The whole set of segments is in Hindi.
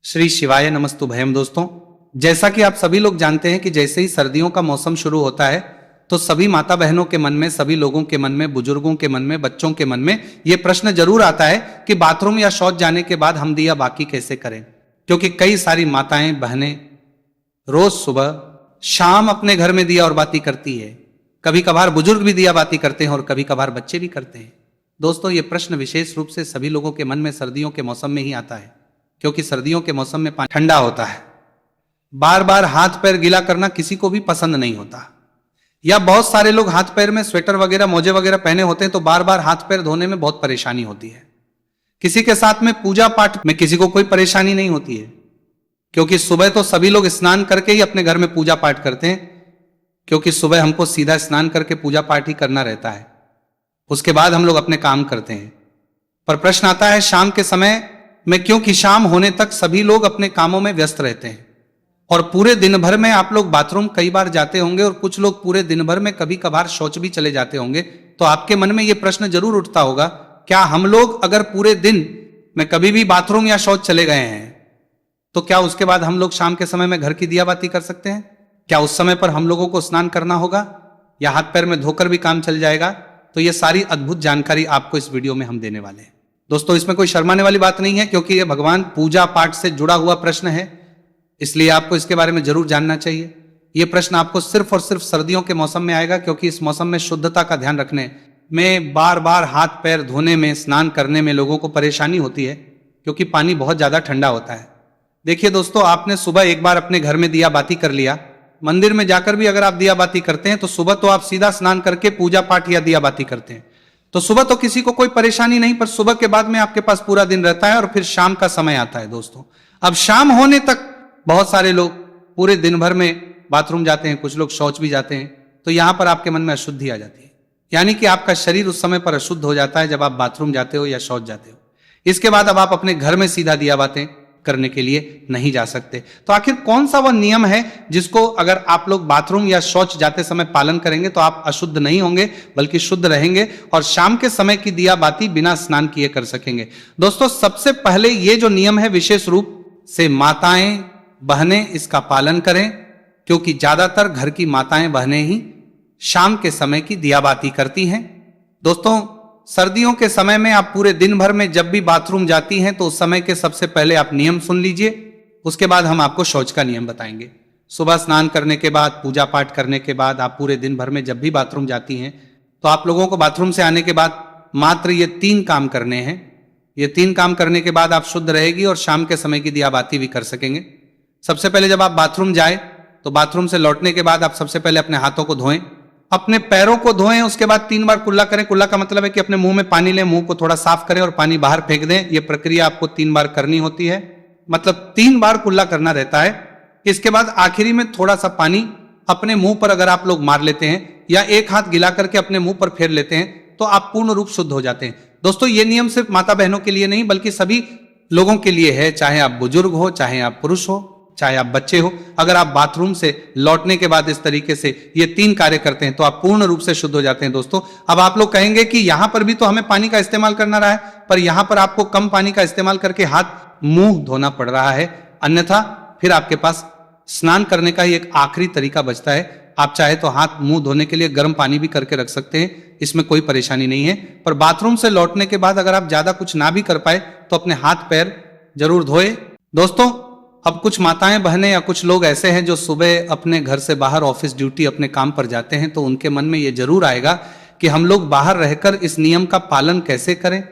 श्री शिवाय नमस्तुभयम। दोस्तों, जैसा कि आप सभी लोग जानते हैं कि जैसे ही सर्दियों का मौसम शुरू होता है तो सभी माता बहनों के मन में, सभी लोगों के मन में, बुजुर्गों के मन में, बच्चों के मन में यह प्रश्न जरूर आता है कि बाथरूम या शौच जाने के बाद हम दिया बाकी कैसे करें। क्योंकि कई सारी माताएं बहनें रोज सुबह शाम अपने घर में दिया और बाती करती है। कभी कभार बुजुर्ग भी दिया बाती करते हैं और कभी कभार बच्चे भी करते हैं। दोस्तों, ये प्रश्न विशेष रूप से सभी लोगों के मन में सर्दियों के मौसम में ही आता है, क्योंकि सर्दियों के मौसम में पानी ठंडा होता है। बार बार हाथ पैर गीला करना किसी को भी पसंद नहीं होता, या बहुत सारे लोग हाथ पैर में स्वेटर वगैरह, मोजे वगैरह पहने होते हैं तो बार बार हाथ पैर धोने में बहुत परेशानी होती है। किसी के साथ में पूजा पाठ में किसी को कोई परेशानी नहीं होती है, क्योंकि सुबह तो सभी लोग स्नान करके ही अपने घर में पूजा पाठ करते हैं, क्योंकि सुबह हमको सीधा स्नान करके पूजा पाठ ही करना रहता है। उसके बाद हम लोग अपने काम करते हैं। पर प्रश्न आता है शाम के समय में, क्योंकि शाम होने तक सभी लोग अपने कामों में व्यस्त रहते हैं और पूरे दिन भर में आप लोग बाथरूम कई बार जाते होंगे और कुछ लोग पूरे दिन भर में कभी कभार शौच भी चले जाते होंगे। तो आपके मन में यह प्रश्न जरूर उठता होगा, क्या हम लोग अगर पूरे दिन में कभी भी बाथरूम या शौच चले गए हैं तो क्या उसके बाद हम लोग शाम के समय में घर की दिया बाती कर सकते हैं? क्या उस समय पर हम लोगों को स्नान करना होगा या हाथ पैर में धोकर भी काम चल जाएगा? तो ये सारी अद्भुत जानकारी आपको इस वीडियो में हम देने वाले हैं। दोस्तों, इसमें कोई शर्माने वाली बात नहीं है, क्योंकि यह भगवान पूजा पाठ से जुड़ा हुआ प्रश्न है, इसलिए आपको इसके बारे में जरूर जानना चाहिए। यह प्रश्न आपको सिर्फ और सिर्फ सर्दियों के मौसम में आएगा, क्योंकि इस मौसम में शुद्धता का ध्यान रखने में, बार बार हाथ पैर धोने में, स्नान करने में लोगों को परेशानी होती है, क्योंकि पानी बहुत ज्यादा ठंडा होता है। देखिए दोस्तों, आपने सुबह एक बार अपने घर में दिया बाती कर लिया, मंदिर में जाकर भी अगर आप दिया बाती करते हैं तो सुबह तो आप सीधा स्नान करके पूजा पाठ या दिया बाती करते हैं, तो सुबह तो किसी को कोई परेशानी नहीं। पर सुबह के बाद में आपके पास पूरा दिन रहता है और फिर शाम का समय आता है। दोस्तों, अब शाम होने तक बहुत सारे लोग पूरे दिन भर में बाथरूम जाते हैं, कुछ लोग शौच भी जाते हैं, तो यहां पर आपके मन में अशुद्धि आ जाती है, यानी कि आपका शरीर उस समय पर अशुद्ध हो जाता है जब आप बाथरूम जाते हो या शौच जाते हो। इसके बाद अब आप अपने घर में सीधा दिया बातें करने के लिए नहीं जा सकते। तो आखिर कौन सा वह नियम है जिसको अगर आप लोग बाथरूम या शौच जाते समय पालन करेंगे तो आप अशुद्ध नहीं होंगे बल्कि शुद्ध रहेंगे और शाम के समय की दिया बाती बिना स्नान किए कर सकेंगे? दोस्तों, सबसे पहले ये जो नियम है विशेष रूप से माताएं बहनें इसका पालन करें, क्योंकि ज्यादातर घर की माताएं बहनें ही शाम के समय की दिया बाती करती हैं। दोस्तों, सर्दियों के समय में आप पूरे दिन भर में जब भी बाथरूम जाती हैं तो उस समय के सबसे पहले आप नियम सुन लीजिए, उसके बाद हम आपको शौच का नियम बताएंगे। सुबह स्नान करने के बाद, पूजा पाठ करने के बाद आप पूरे दिन भर में जब भी बाथरूम जाती हैं तो आप लोगों को बाथरूम से आने के बाद मात्र ये 3 काम करने हैं। ये 3 काम करने के बाद आप शुद्ध रहेगी और शाम के समय की दिया बाती भी कर सकेंगे। सबसे पहले जब आप बाथरूम जाए तो बाथरूम से लौटने के बाद आप सबसे पहले अपने हाथों को धोएं, अपने पैरों को धोएं, उसके बाद 3 बार कुल्ला करें। कुल्ला का मतलब है कि अपने मुंह में पानी लें, मुंह को थोड़ा साफ करें और पानी बाहर फेंक दें। यह प्रक्रिया आपको 3 बार करनी होती है, मतलब 3 बार कुल्ला करना रहता है। इसके बाद आखिरी में थोड़ा सा पानी अपने मुंह पर अगर आप लोग मार लेते हैं या एक हाथ गिला करके अपने मुंह पर फेर लेते हैं तो आप पूर्ण रूप शुद्ध हो जाते हैं। दोस्तों, ये नियम सिर्फ माता बहनों के लिए नहीं बल्कि सभी लोगों के लिए है, चाहे आप बुजुर्ग हो, चाहे आप पुरुष हो, चाहे आप बच्चे हो। अगर आप बाथरूम से लौटने के बाद इस तरीके से ये 3 कार्य करते हैं तो आप पूर्ण रूप से शुद्ध हो जाते हैं। दोस्तों, अब आप लोग कहेंगे कि यहां पर भी तो हमें पानी का इस्तेमाल करना रहा है, पर यहां पर आपको कम पानी का इस्तेमाल करके हाथ मुंह धोना पड़ रहा है, अन्यथा फिर आपके पास स्नान करने का ही एक आखिरी तरीका बचता है। आप चाहे तो हाथ मुंह धोने के लिए गर्म पानी भी करके रख सकते हैं, इसमें कोई परेशानी नहीं है। पर बाथरूम से लौटने के बाद अगर आप ज्यादा कुछ ना भी कर पाए तो अपने हाथ पैर जरूर धोए। दोस्तों, अब कुछ माताएं बहनें या कुछ लोग ऐसे हैं जो सुबह अपने घर से बाहर ऑफिस ड्यूटी अपने काम पर जाते हैं, तो उनके मन में ये जरूर आएगा कि हम लोग बाहर रहकर इस नियम का पालन कैसे करें।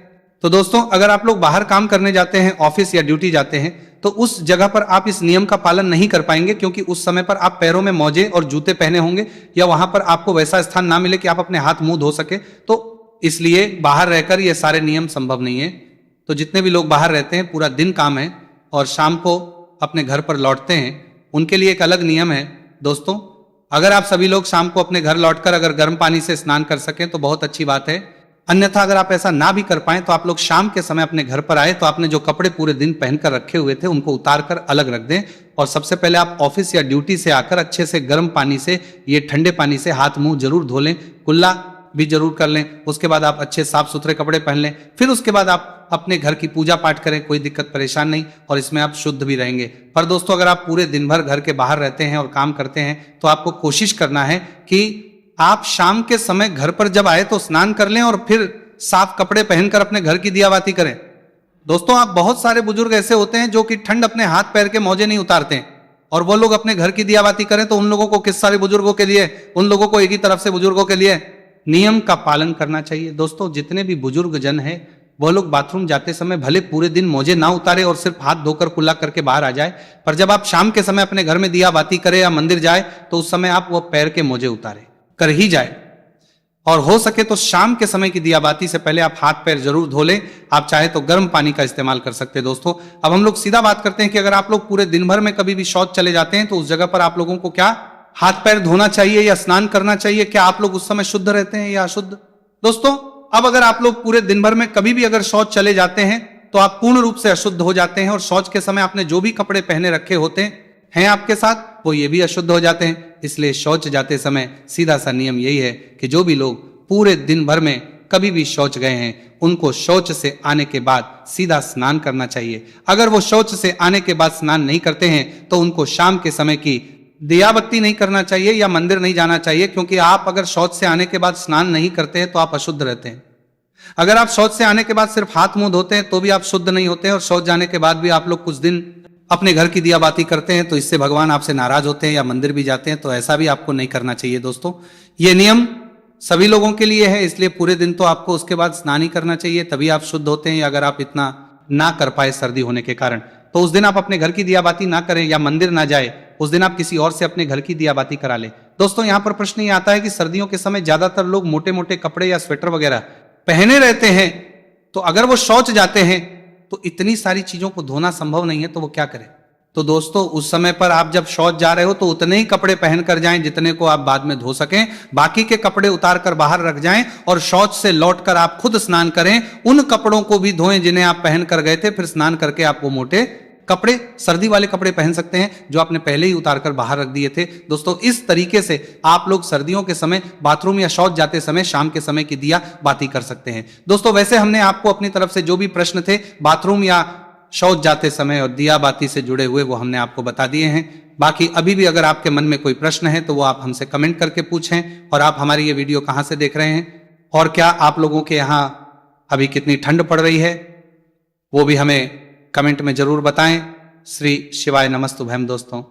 तो दोस्तों, अगर आप लोग बाहर काम करने जाते हैं, ऑफिस या ड्यूटी जाते हैं, तो उस जगह पर आप इस नियम का पालन नहीं कर पाएंगे, क्योंकि उस समय पर आप पैरों में मोजे और जूते पहने होंगे या वहां पर आपको वैसा स्थान ना मिले कि आप अपने हाथ मुंह धो सके, तो इसलिए बाहर रहकर ये सारे नियम संभव नहीं है। तो जितने भी लोग बाहर रहते हैं, पूरा दिन काम है और शाम को अपने घर पर लौटते हैं, उनके लिए एक अलग नियम है। दोस्तों, अगर आप सभी लोग शाम को अपने घर लौटकर अगर गर्म पानी से स्नान कर सकें तो बहुत अच्छी बात है, अन्यथा अगर आप ऐसा ना भी कर पाएं तो आप लोग शाम के समय अपने घर पर आए तो आपने जो कपड़े पूरे दिन पहनकर रखे हुए थे उनको उतार कर अलग रख दें और सबसे पहले आप ऑफिस या ड्यूटी से आकर अच्छे से गर्म पानी से, ये ठंडे पानी से हाथ मुंह जरूर धो लें। कुल्ला भी जरूर कर लें। उसके बाद आप अच्छे साफ सुथरे कपड़े पहन लें, फिर उसके बाद आप अपने घर की पूजा पाठ करें, कोई दिक्कत परेशान नहीं, और इसमें आप शुद्ध भी रहेंगे। पर दोस्तों, अगर आप पूरे दिन भर घर के बाहर रहते हैं और काम करते हैं तो आपको कोशिश करना है कि आप शाम के समय घर पर जब आए तो स्नान कर लें और फिर साफ कपड़े पहनकर अपने घर की दियाबाती करें। दोस्तों, आप बहुत सारे बुजुर्ग ऐसे होते हैं जो कि ठंड अपने हाथ पैर के मौजे नहीं उतारते हैं, और वो लोग अपने घर की दियाबाती करें तो उन लोगों को, किस सारे बुजुर्गों के लिए, उन लोगों को एक ही तरफ से बुजुर्गों के लिए नियम का पालन करना चाहिए। दोस्तों, जितने भी बुजुर्ग जन हैं वो लोग बाथरूम जाते समय भले पूरे दिन मौजे ना उतारे और सिर्फ हाथ धोकर कुल्ला करके बाहर आ जाए, पर जब आप शाम के समय अपने घर में दिया बाती करें या मंदिर जाए तो उस समय आप वो पैर के मौजे उतारे कर ही जाए। और हो सके तो शाम के समय की दियाबाती से पहले आप हाथ पैर जरूर धो लें। आप चाहे तो गर्म पानी का इस्तेमाल कर सकते हैं। दोस्तों, अब हम लोग सीधा बात करते हैं कि अगर आप लोग पूरे दिन भर में कभी भी शौच चले जाते हैं तो उस जगह पर आप लोगों को क्या हाथ पैर धोना चाहिए या स्नान करना चाहिए? क्या आप लोग उस समय शुद्ध रहते हैं या अशुद्ध? दोस्तों, अब अगर आप लोग पूरे दिन भर में कभी भी अगर शौच चले जाते हैं तो आप पूर्ण रूप से अशुद्ध हो जाते हैं, और शौच के समय आपने जो भी कपड़े पहने रखे होते हैं आपके साथ, वो ये भी अशुद्ध हो जाते हैं। इसलिए शौच जाते समय सीधा सा नियम यही है कि जो भी लोग पूरे दिन भर में कभी भी शौच गए हैं उनको शौच से आने के बाद सीधा स्नान करना चाहिए। अगर वो शौच से आने के बाद स्नान नहीं करते हैं तो उनको शाम के समय की दियाबत्ती नहीं करना चाहिए या मंदिर नहीं जाना चाहिए, क्योंकि आप अगर शौच से आने के बाद स्नान नहीं करते हैं तो आप अशुद्ध रहते हैं। अगर आप शौच से आने के बाद सिर्फ हाथ मुंह धोते हैं तो भी आप शुद्ध नहीं होते हैं, और शौच जाने के बाद भी आप लोग कुछ दिन अपने घर की दियाबाती करते हैं तो इससे भगवान आपसे नाराज होते हैं या मंदिर भी जाते हैं, तो ऐसा भी आपको नहीं करना चाहिए। दोस्तों, ये नियम सभी लोगों के लिए है, इसलिए पूरे दिन तो आपको उसके बाद स्नान ही करना चाहिए, तभी आप शुद्ध होते हैं। अगर आप इतना ना कर पाए सर्दी होने के कारण तो उस दिन आप अपने घर की दियाबाती ना करें या मंदिर ना जाए, उस दिन आप किसी और से अपने घर की दियाबाती करा लें। दोस्तों, यहां पर प्रश्न ये आता है कि सर्दियों के समय ज्यादातर लोग मोटे मोटे कपड़े या स्वेटर वगैरह पहने रहते हैं, तो अगर वो शौच जाते हैं तो इतनी सारी चीजों को धोना संभव नहीं है, तो वो क्या करें? तो दोस्तों, उस समय पर आप जब शौच जा रहे हो तो उतने ही कपड़े पहनकर जाएं जितने को आप बाद में धो सकें, बाकी के कपड़े उतार कर बाहर रख जाएं, और शौच से लौटकर आप खुद स्नान करें। उन कपड़ों को भी धोएं जिन्हें आप पहन कर गए थे, फिर स्नान करके आप वो मोटे कपड़े, सर्दी वाले कपड़े पहन सकते हैं जो आपने पहले ही उतार कर बाहर रख दिए थे। दोस्तों, इस तरीके से आप लोग सर्दियों के समय बाथरूम या शौच जाते समय शाम के समय की दिया बाती कर सकते हैं। दोस्तों, वैसे हमने आपको अपनी तरफ से जो भी प्रश्न थे बाथरूम या शौच जाते समय और दिया बाती से जुड़े हुए वो हमने आपको बता दिए हैं। बाकी अभी भी अगर आपके मन में कोई प्रश्न है तो वो आप हमसे कमेंट करके पूछें। और आप हमारी ये वीडियो कहाँ से देख रहे हैं, और क्या आप लोगों के यहाँ अभी कितनी ठंड पड़ रही है, वो भी हमें कमेंट में जरूर बताएं। श्री शिवाय नमस्तुभ्यम। दोस्तों।